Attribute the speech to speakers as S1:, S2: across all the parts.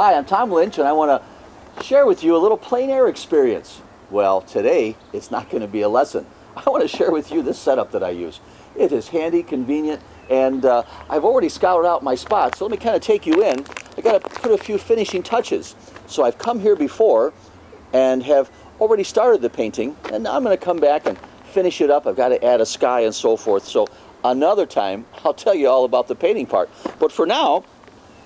S1: Hi, I'm Tom Lynch, and I want to share with you a little plein air experience. Well, today it's not going to be a lesson. I want to share with you this setup that I use. It is handy, convenient, and I've already scoured out my spot, so let me kind of take you in. I got to put a few finishing touches. So I've come here before and have already started the painting, and now I'm going to come back and finish it up. I've got to add a sky and so forth. So another time, I'll tell you all about the painting part. But for now,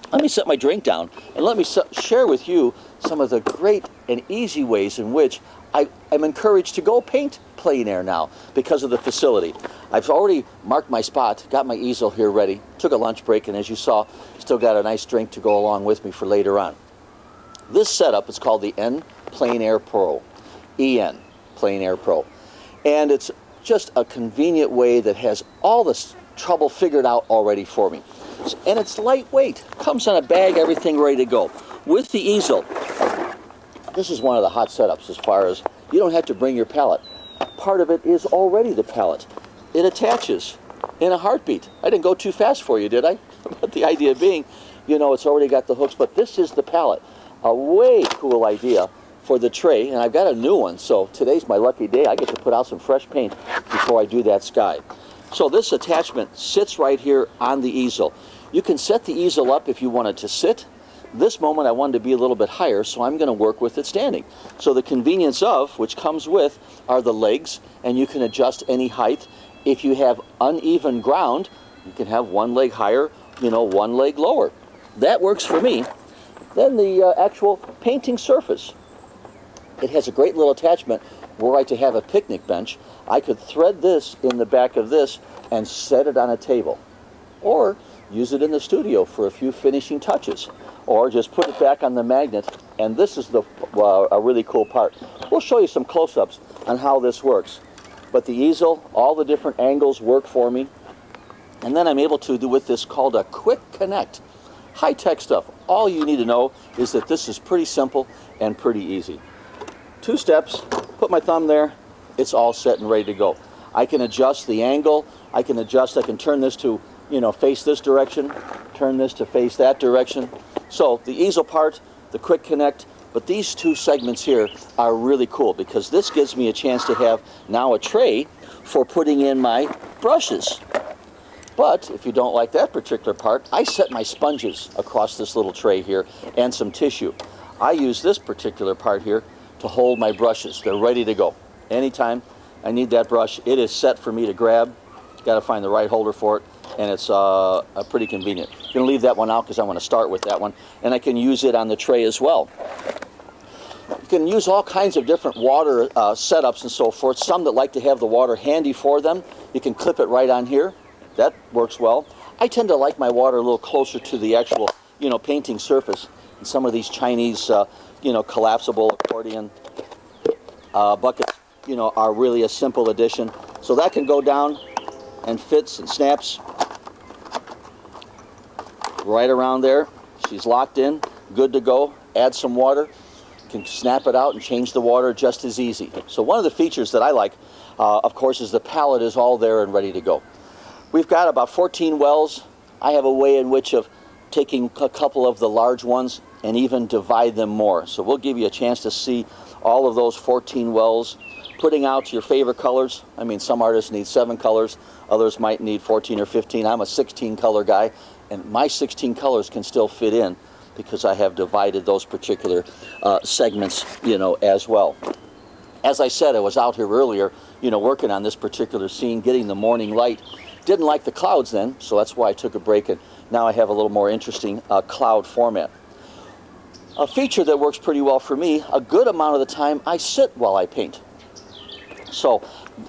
S1: let me set my drink down and let me share with you some of the great and easy ways in which I'm encouraged to go paint plein air now because of the facility. I've already marked my spot, got my easel here ready, took a lunch break, and as you saw, still got a nice drink to go along with me for later on. This setup is called the Plein Air Pro, EN, Plein Air Pro. And it's just a convenient way that has all this trouble figured out already for me. And it's lightweight, comes on a bag, everything ready to go. With the easel, this is one of the hot setups as far as you don't have to bring your palette. Part of it is already the palette. It attaches in a heartbeat. I didn't go too fast for you, did I? But the idea being, you know, it's already got the hooks, but this is the palette. A way cool idea for the tray, and I've got a new one, so today's my lucky day. I get to put out some fresh paint before I do that sky. So this attachment sits right here on the easel. You can set the easel up if you want it to sit. This moment I wanted to be a little bit higher, so I'm going to work with it standing. So the convenience of, which comes with, are the legs, and you can adjust any height. If you have uneven ground, you can have one leg higher, you know, one leg lower. That works for me. Then the actual painting surface. It has a great little attachment. Were I to have a picnic bench, I could thread this in the back of this and set it on a table. Or use it in the studio for a few finishing touches. Or just put it back on the magnet. And this is a really cool part. We'll show you some close-ups on how this works. But the easel, all the different angles work for me. And then I'm able to do with this called a quick connect. High-tech stuff. All you need to know is that this is pretty simple and pretty easy. 2 steps, put my thumb there, it's all set and ready to go. I can adjust the angle, I can turn this to, you know, face this direction, turn this to face that direction. So the easel part, the quick connect, but these 2 segments here are really cool because this gives me a chance to have now a tray for putting in my brushes. But if you don't like that particular part, I set my sponges across this little tray here and some tissue. I use this particular part here to hold my brushes. They're ready to go. Anytime I need that brush, it is set for me to grab. Got to find the right holder for it, and it's pretty convenient. I'm going to leave that one out because I want to start with that one, and I can use it on the tray as well. You can use all kinds of different water setups and so forth. Some that like to have the water handy for them, you can clip it right on here. That works well. I tend to like my water a little closer to the actual, you know, painting surface. And some of these Chinese, you know, collapsible accordion buckets, you know, are really a simple addition. So that can go down and fits and snaps right around there. She's locked in, good to go. Add some water, can snap it out and change the water just as easy. So one of the features that I like, of course, is the palette is all there and ready to go. We've got about 14 wells. I have a way in which of taking a couple of the large ones and even divide them more. So we'll give you a chance to see all of those 14 wells, putting out your favorite colors. I mean, some artists need 7 colors, others might need 14 or 15. I'm a 16 color guy, and my 16 colors can still fit in because I have divided those particular segments, you know, as well. As I said, I was out here earlier, you know, working on this particular scene, getting the morning light. Didn't like the clouds then, so that's why I took a break, and now I have a little more interesting cloud format. A feature that works pretty well for me, a good amount of the time I sit while I paint. So,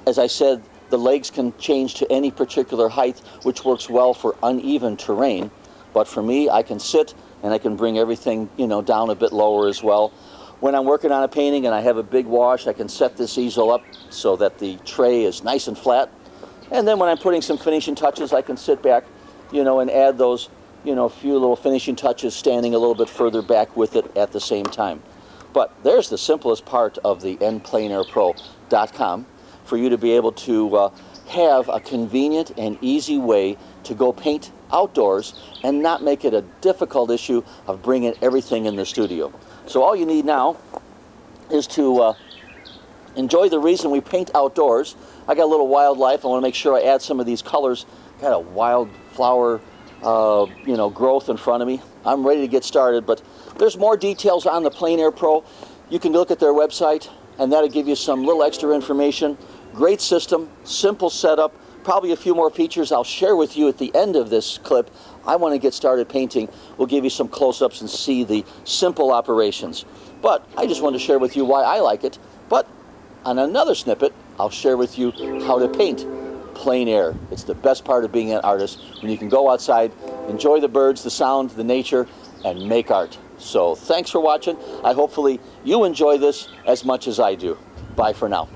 S1: as I said, the legs can change to any particular height, which works well for uneven terrain. But for me, I can sit and I can bring everything, you know, down a bit lower as well. When I'm working on a painting and I have a big wash, I can set this easel up so that the tray is nice and flat. And then when I'm putting some finishing touches, I can sit back, you know, and add those, you know, a few little finishing touches standing a little bit further back with it at the same time. But there's the simplest part of the npleinairpro.com for you to be able to have a convenient and easy way to go paint outdoors and not make it a difficult issue of bringing everything in the studio. So all you need now is to enjoy the reason we paint outdoors. I got a little wildlife. I want to make sure I add some of these colors. Got a wildflower growth in front of me. I'm ready to get started, but there's more details on the Plein Air Pro. You can look at their website, and that'll give you some little extra information. Great system, simple setup, probably a few more features I'll share with you at the end of this clip. I want to get started painting. We'll give you some close-ups and see the simple operations. But I just wanted to share with you why I like it. But on another snippet, I'll share with you how to paint plein air. It's the best part of being an artist, when you can go outside, enjoy the birds, the sound, the nature, and make art. So thanks for watching. Hopefully you enjoy this as much as I do. Bye for now.